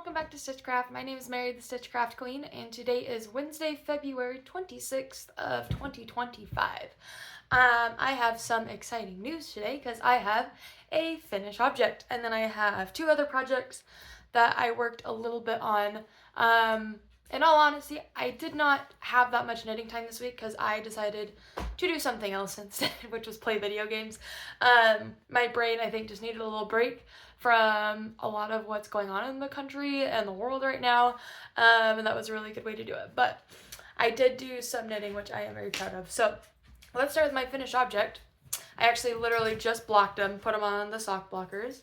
welcome back to Stitchcraft. My name is Mary, the Stitchcraft Queen, and today is Wednesday, February 26th of 2025. I have some exciting news today because I have a finished object, and then I have two other projects that I worked a little bit on. In all honesty, I did not have that much knitting time this week because I decided to do something else instead, which was play video games. My brain, I think, just needed a little break from a lot of what's going on in the country and the world right now, and that was a really good way to do it. But I did do some knitting, which I am very proud of. So let's start with my finished object. I actually literally just blocked them, put them on the sock blockers.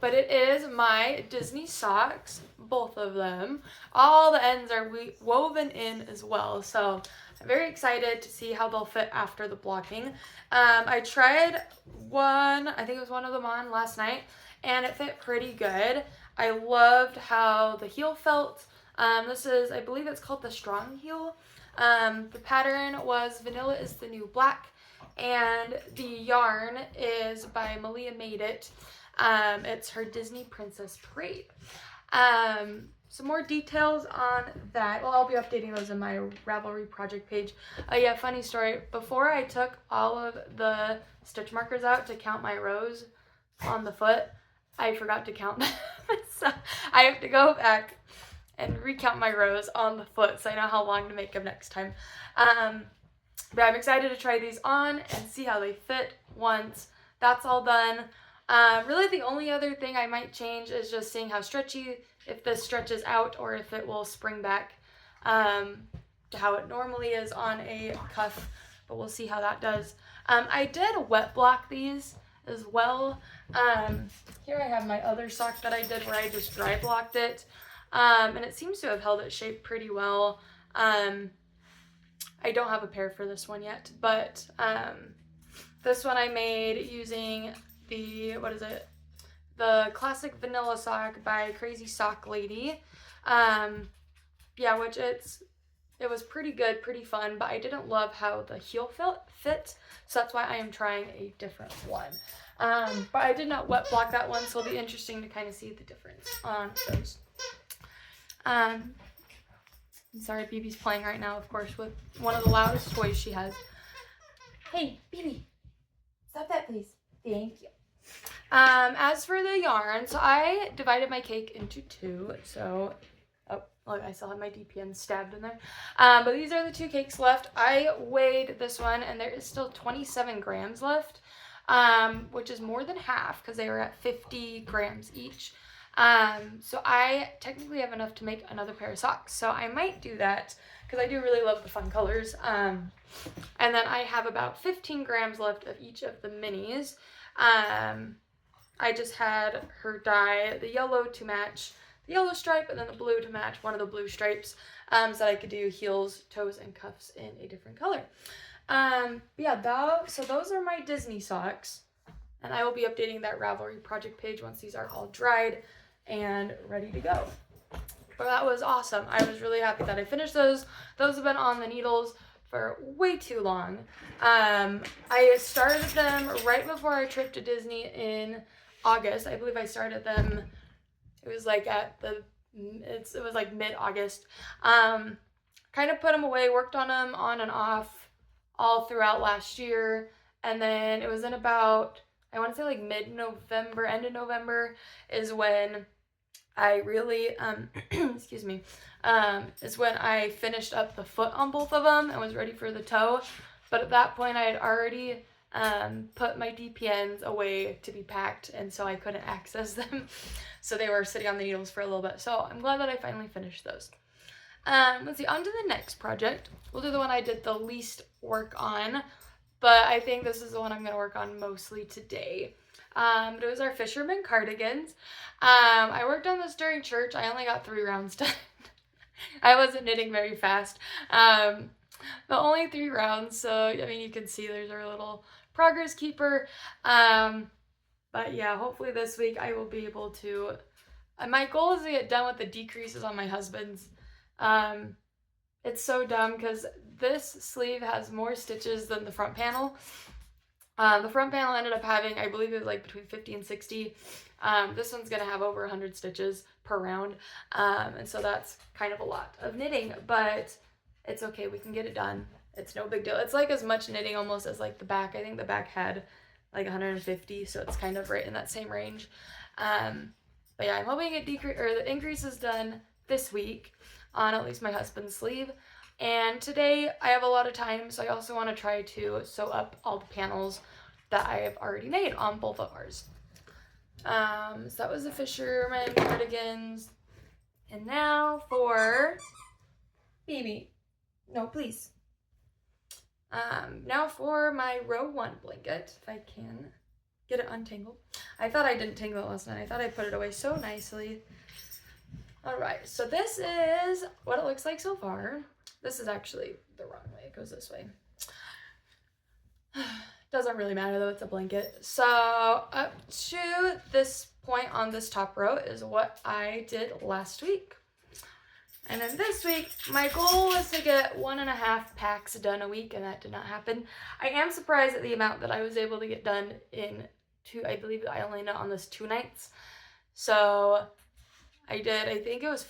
But it is my Disney socks, both of them. All the ends are woven in as well, so I'm very excited to see how they'll fit after the blocking. I tried one, I think it was one of them on last night, and it fit pretty good. I loved how the heel felt. This is, I believe it's called the Strong Heel. The pattern was Vanilla is the New Black, and the yarn is by Malia Made It. It's her Disney Princess Parade. Some more details on that. Well, I'll be updating those in my Ravelry project page. Yeah, funny story. Before I took all of the stitch markers out to count my rows on the foot, I forgot to count them. So I have to go back and recount my rows on the foot so I know how long to make them next time. But I'm excited to try these on and see how they fit once that's all done. Really the only other thing I might change is just seeing how stretchy, if this stretches out or if it will spring back to how it normally is on a cuff, but we'll see how that does. I did wet block these as well. Here I have my other sock that I did where I just dry blocked it, and it seems to have held its shape pretty well. I don't have a pair for this one yet, but this one I made using the, the classic vanilla sock by Crazy Sock Lady. Yeah, which it was pretty good, pretty fun, but I didn't love how the heel fit, so that's why I am trying a different one. But I did not wet block that one, so it'll be interesting to kind of see the difference on those. I'm sorry, BB's playing right now, of course, with one of the loudest toys she has. Hey, BB, stop that, please. Thank you. As for the yarn, so I divided my cake into two, so, oh, look, I still have my DPN stabbed in there, but these are the two cakes left. I weighed this one, and there is still 27 grams left, which is more than half, because they were at 50 grams each, so I technically have enough to make another pair of socks, so I might do that, because I do really love the fun colors, and then I have about 15 grams left of each of the minis. I just had her dye the yellow to match the yellow stripe and then the blue to match one of the blue stripes, so that I could do heels, toes, and cuffs in a different color. Yeah, so those are my Disney socks, and I will be updating that Ravelry project page once these are all dried and ready to go. But that was awesome. I was really happy that I finished those. Those have been on the needles for way too long. I started them right before our trip to Disney in August. I believe I started them, it was like it was like mid-August. Kind of put them away, worked on them on and off all throughout last year, and then it was in about, I want to say like mid-November, end of November is when I really, excuse me, is when I finished up the foot on both of them and was ready for the toe. But at that point I had already put my DPNs away to be packed, and so I couldn't access them. So they were sitting on the needles for a little bit. So I'm glad that I finally finished those. Let's see, on to the next project. We'll do the one I did the least work on, but I think this is the one I'm going to work on mostly today. It was our Fisherman Cardigans. I worked on this during church. I only got 3 rounds done. I wasn't knitting very fast, but only 3 rounds, so I mean you can see there's our little progress keeper. But yeah, hopefully this week I will be able to, my goal is to get done with the decreases on my husband's. It's so dumb because this sleeve has more stitches than the front panel. The front panel ended up having, I believe it was like between 50 and 60. This one's going to have over 100 stitches per round, and so that's kind of a lot of knitting, but it's okay. We can get it done. It's no big deal. It's like as much knitting almost as like the back. I think the back had like 150, so it's kind of right in that same range. But yeah, I'm hoping the increase is done this week on at least my husband's sleeve. And today I have a lot of time, so I also want to try to sew up all the panels that I have already made on both of ours. So that was the Fisherman cardigans. And now for baby. No, please. Now for my row 1 blanket, if I can get it untangled. I thought I didn't tangle it last night. I thought I put it away so nicely. All right, so this is what it looks like so far. This is actually the wrong way. It goes this way. Doesn't really matter though, it's a blanket. So up to this point on this top row is what I did last week. And then this week, my goal was to get 1.5 packs done a week, and that did not happen. I am surprised at the amount that I was able to get done in 2, I believe I only knit on this 2 nights. So I think it was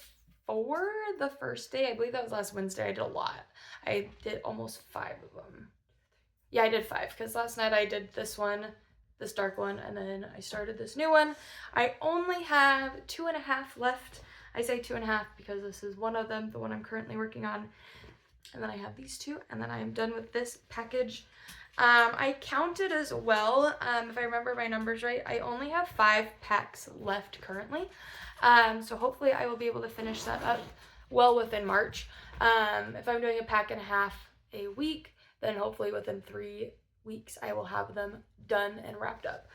4 the first day. I believe that was last Wednesday. I did a lot. I did almost 5 of them. Yeah, I did 5, because last night I did this one, this dark one, and then I started this new one. I only have 2.5 left. I say 2.5 because this is one of them, the one I'm currently working on. And then I have these 2, and then I am done with this package. I counted as well, if I remember my numbers right, I only have 5 packs left currently. So hopefully I will be able to finish that up well within March. If I'm doing a pack and a half a week, then hopefully within 3 weeks I will have them done and wrapped up.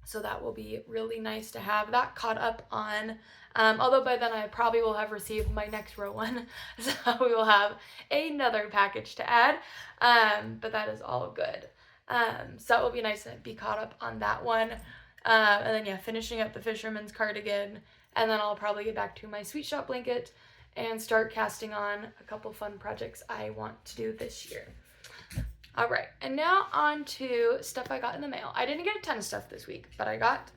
So that will be really nice to have that caught up on, although by then I probably will have received my next row 1, so we will have another package to add, but that is all good. So that will be nice to be caught up on that one, and then yeah, finishing up the Fisherman's cardigan, and then I'll probably get back to my Sweet Shop blanket and start casting on a couple fun projects I want to do this year. All right, and now on to stuff I got in the mail. I didn't get a ton of stuff this week, but I got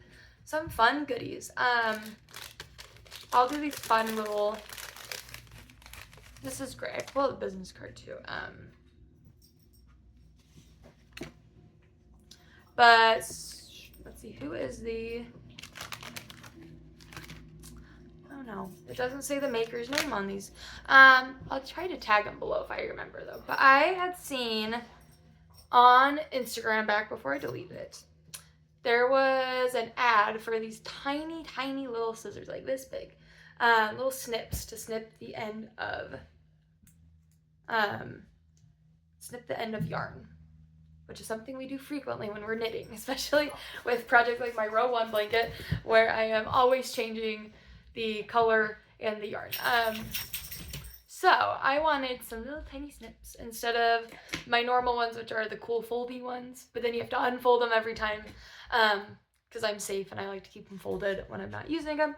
some fun goodies. I'll do these fun little, this is great. I pulled out the business card too. But let's see, who is the, oh no, it doesn't say the maker's name on these. I'll try to tag them below if I remember though. But I had seen on Instagram back before I deleted it, there was an ad for these tiny, tiny little scissors, like this big, little snips to snip the end of yarn, which is something we do frequently when we're knitting, especially with projects like my row 1 blanket, where I am always changing the color and the yarn. So I wanted some little tiny snips instead of my normal ones, which are the cool foldy ones, but then you have to unfold them every time, because I'm safe and I like to keep them folded when I'm not using them.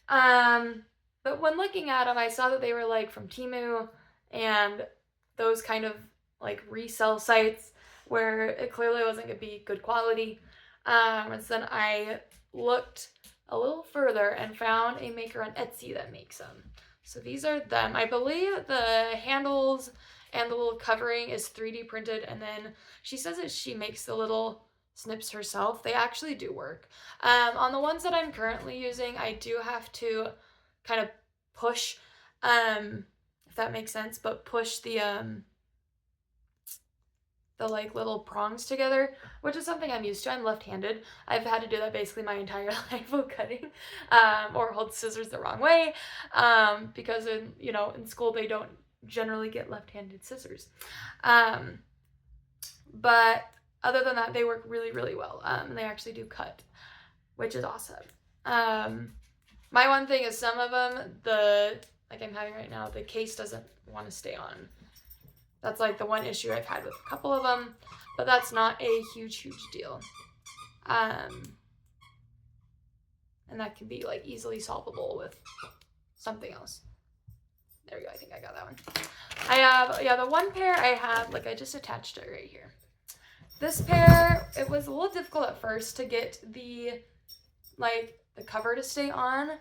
But when looking at them, I saw that they were like from Temu and those kind of like resell sites where it clearly wasn't going to be good quality. And so then I looked a little further and found a maker on Etsy that makes them. So these are them. I believe the handles and the little covering is 3D printed, and then she says that she makes the little snips herself. They actually do work. On the ones that I'm currently using, I do have to kind of push, if that makes sense, but push the like little prongs together, which is something I'm used to. I'm left-handed. I've had to do that basically my entire life of cutting, or hold scissors the wrong way, because in school they don't generally get left-handed scissors. But other than that, they work really, really well. They actually do cut, which is awesome. My one thing is some of them, like I'm having right now, the case doesn't want to stay on. That's like the one issue I've had with a couple of them, but that's not a huge deal. And that can be like easily solvable with something else. There we go, I think I got that one. I have, yeah, the one pair I have, like I just attached it right here. This pair, it was a little difficult at first to get the like the cover to stay on,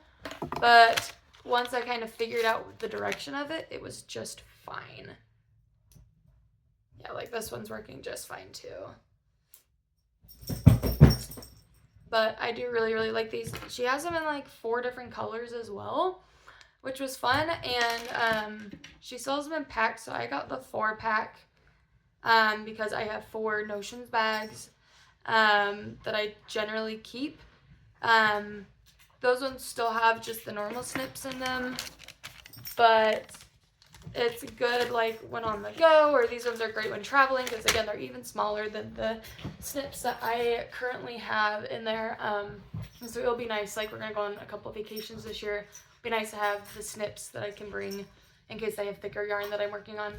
but once I kind of figured out the direction of it, it was just fine. Yeah, like this one's working just fine too. But I do really, really like these. She has them in like 4 different colors as well, which was fun. And she sells them in packs, so I got the 4-pack because I have 4 Notions bags that I generally keep. Those ones still have just the normal snips in them, but it's good like when on the go, or these ones are great when traveling because again they're even smaller than the snips that I currently have in there. So it'll be nice, like we're gonna go on a couple vacations this year. It'll be nice to have the snips that I can bring in case I have thicker yarn that I'm working on.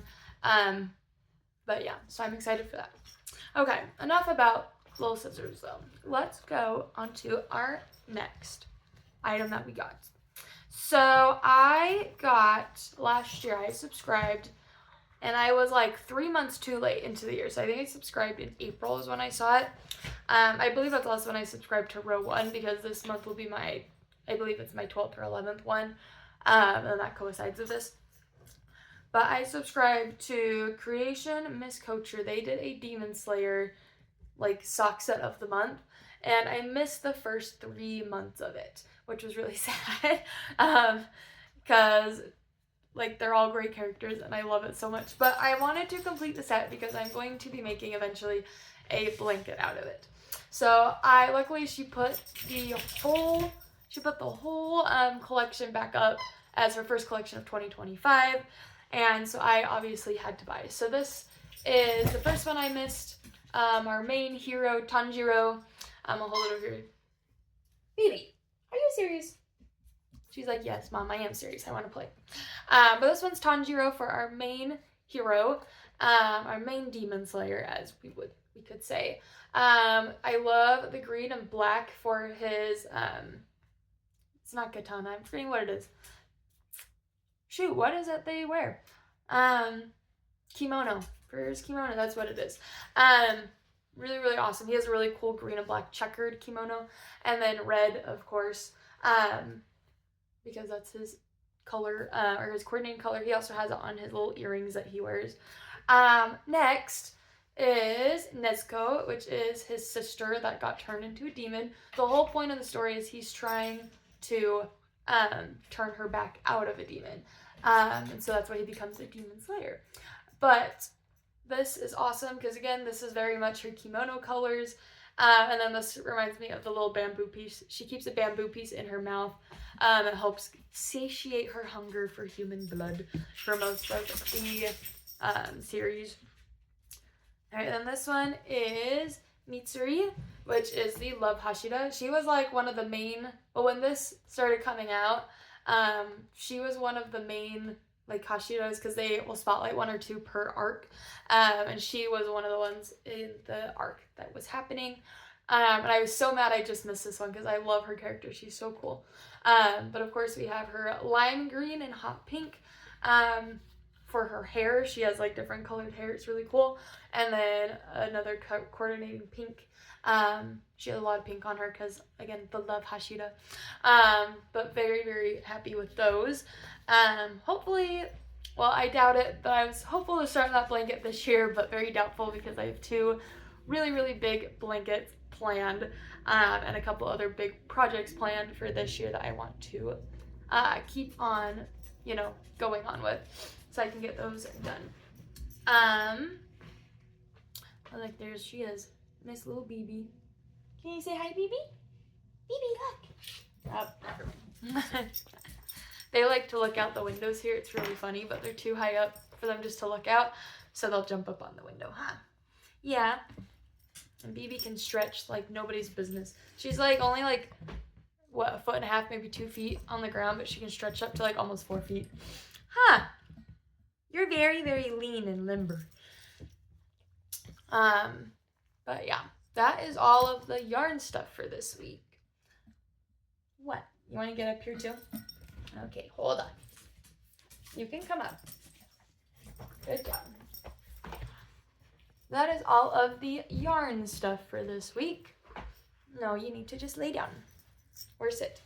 But yeah, so I'm excited for that. Okay, enough about little scissors though. Let's go on to our next item that we got. So I got, last year I subscribed, and I was like 3 months too late into the year. So I think I subscribed in April is when I saw it. I believe that's also when I subscribed to row 1 because this month will be my, I believe it's my 12th or 11th one. And that coincides with this. But I subscribed to Creation Miss Coacher. They did a Demon Slayer like sock set of the month, and I missed the first 3 months of it, which was really sad because like they're all great characters and I love it so much. But I wanted to complete the set because I'm going to be making eventually a blanket out of it. So luckily she put the whole collection back up as her first collection of 2025, and so I obviously had to buy. So this is the first one I missed. Our main hero, Tanjiro. I'll hold it over here. Baby, are you serious? She's like, yes, Mom, I am serious. I want to play. But this one's Tanjiro for our main hero, our main demon slayer, as we could say. I love the green and black for his, it's not katana, I'm forgetting what it is. Shoot, what is it they wear? Kimono. For his kimono, that's what it is. Really, really awesome. He has a really cool green and black checkered kimono, and then red, of course, because that's his color, or his coordinating color. He also has it on his little earrings that he wears. Next is Nezuko, which is his sister that got turned into a demon. The whole point of the story is he's trying to turn her back out of a demon, and so that's why he becomes a demon slayer. But this is awesome because, again, this is very much her kimono colors. And then this reminds me of the little bamboo piece. She keeps a bamboo piece in her mouth. It helps satiate her hunger for human blood for most of the series. All right, then this one is Mitsuri, which is the Love Hashira. She was like one of the main, well, when this started coming out, she was one of the main like Hashiras because they will spotlight 1 or 2 per arc, and she was one of the ones in the arc that was happening, and I was so mad I just missed this one because I love her character. She's so cool. But of course we have her lime green and hot pink. For her hair, she has like different colored hair. It's really cool. And then another coordinating pink. She has a lot of pink on her because, again, the Love Hashira. But very, very happy with those. Hopefully, well, I doubt it, but I was hopeful to start that blanket this year, but very doubtful because I have 2 really, really big blankets planned, and a couple other big projects planned for this year that I want to keep on, going on with, so I can get those done. Like she is, Miss little BB. Can you say hi, BB? BB, look. Oh, never mind. They like to look out the windows here. It's really funny, but they're too high up for them just to look out, so they'll jump up on the window, huh? Yeah. And BB can stretch like nobody's business. She's like only like, what, 1.5 feet, maybe 2 feet on the ground, but she can stretch up to like almost 4 feet. Huh. You're very, very lean and limber. But yeah, that is all of the yarn stuff for this week. What? You want to get up here too? Okay, hold on. You can come up. Good job. That is all of the yarn stuff for this week. No, you need to just lay down. Where's it?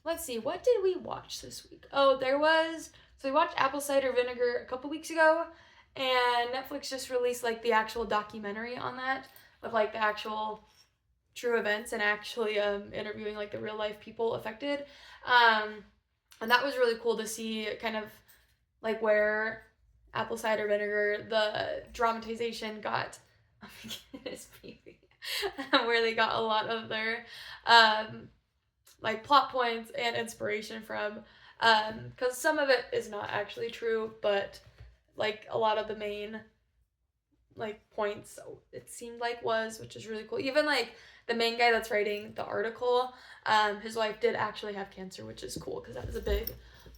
Let's see, what did we watch this week? Oh, so we watched Apple Cider Vinegar a couple weeks ago, and Netflix just released like the actual documentary on that with like the actual true events and actually interviewing like the real life people affected. And that was really cool to see kind of like where Apple Cider Vinegar, the dramatization got, oh my goodness, baby, where they got a lot of their like plot points and inspiration from, because some of it is not actually true, but like a lot of the main like points it seemed like was, which is really cool. Even like the main guy that's writing the article, his wife did actually have cancer, which is cool because that was a big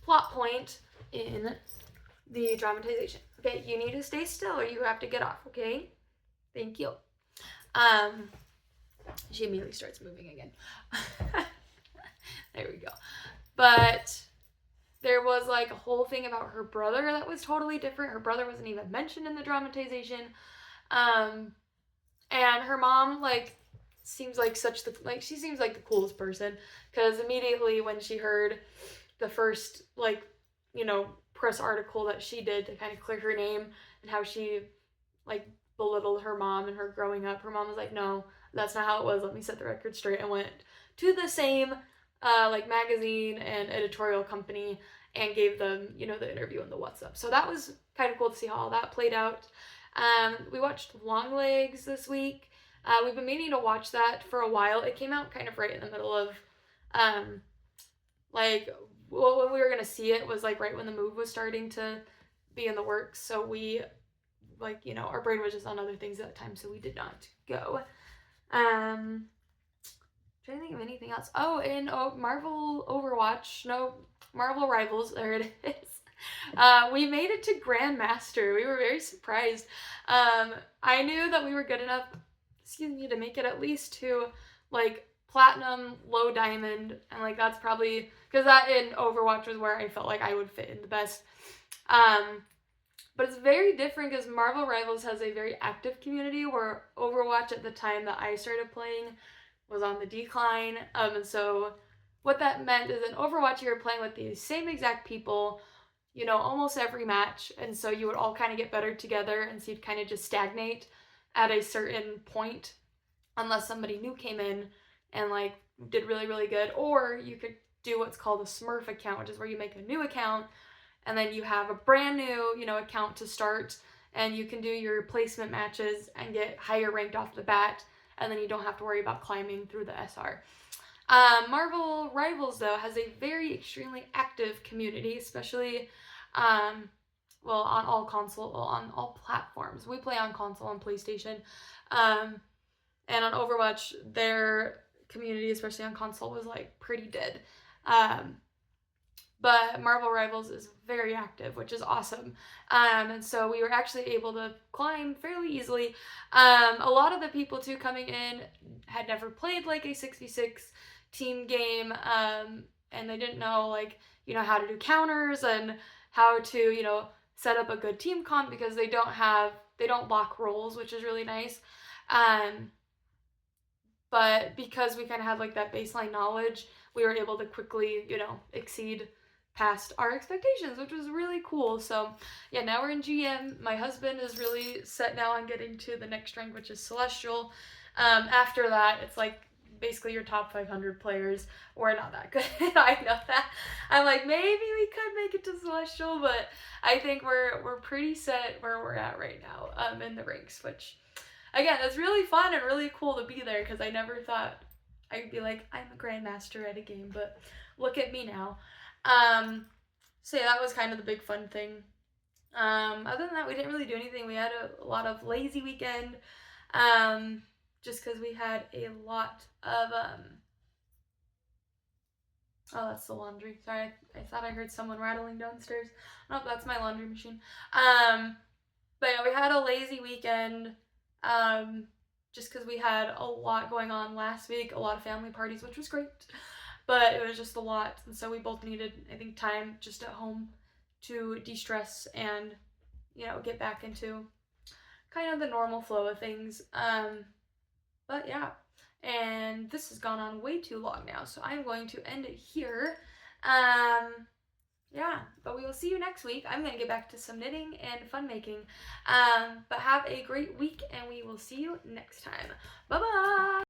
plot point in the dramatization. Okay, you need to stay still or you have to get off, okay? Thank you. She immediately starts moving again. There we go. But there was like a whole thing about her brother that was totally different. Her brother wasn't even mentioned in the dramatization. And her mom like seems like she seems like the coolest person, because immediately when she heard the first like, you know, press article that she did to kind of clear her name and how she like belittled her mom and her growing up, her mom was like, no, that's not how it was, let me set the record straight, and went to the same like magazine and editorial company and gave them, you know, the interview and the what's up. So that was kind of cool to see how all that played out. We watched Longlegs this week. We've been meaning to watch that for a while. It came out kind of right in the middle of like when we were gonna see it was like right when the move was starting to be in the works. So we like, you know, our brain was just on other things at that time, so we did not go. Trying to think of anything else. Oh, and Marvel Rivals, there it is. We made it to Grandmaster. We were very surprised. I knew that we were good enough, to make it at least to like platinum, low diamond, and like that's probably because that in Overwatch was where I felt like I would fit in the best. But it's very different because Marvel Rivals has a very active community, where Overwatch at the time that I started playing was on the decline. And so what that meant is in Overwatch you were playing with the same exact people, you know, almost every match, and so you would all kind of get better together, and so you'd kind of just stagnate at a certain point unless somebody new came in and like did really, really good. Or you could do what's called a Smurf account, which is where you make a new account and then you have a brand new, you know, account to start, and you can do your placement matches and get higher ranked off the bat, and then you don't have to worry about climbing through the SR. Marvel Rivals, though, has a very extremely active community, especially, on all platforms. We play on console and PlayStation, and on Overwatch, their community, especially on console, was like pretty dead. But Marvel Rivals is very active, which is awesome. And so we were actually able to climb fairly easily. A lot of the people too coming in had never played like a 6v6 team game, and they didn't know like, you know, how to do counters and how to, you know, set up a good team comp, because they don't lock roles, which is really nice. But because we kind of had like that baseline knowledge, we were able to quickly, you know, exceed past our expectations, which was really cool. So yeah, now we're in GM. My husband is really set now on getting to the next rank, which is Celestial. After that, it's like basically your top 500 players. We're not that good. I know that. I'm like, maybe we could make it to Celestial, but I think we're pretty set where we're at right now, in the ranks, which again, it's really fun and really cool to be there, because I never thought I'd be like, I'm a grandmaster at a game, but look at me now. So yeah, that was kind of the big fun thing. Other than that, we didn't really do anything. We had a lot of lazy weekend, just because we had a lot of, oh, that's the laundry. Sorry, I thought I heard someone rattling downstairs. Nope, that's my laundry machine. But yeah, we had a lazy weekend, just because we had a lot going on last week, a lot of family parties, which was great. But it was just a lot, and so we both needed, I think, time just at home to de-stress and, you know, get back into kind of the normal flow of things. But yeah, and this has gone on way too long now, so I'm going to end it here. Yeah, but we will see you next week. I'm going to get back to some knitting and fun making. But have a great week, and we will see you next time. Bye-bye!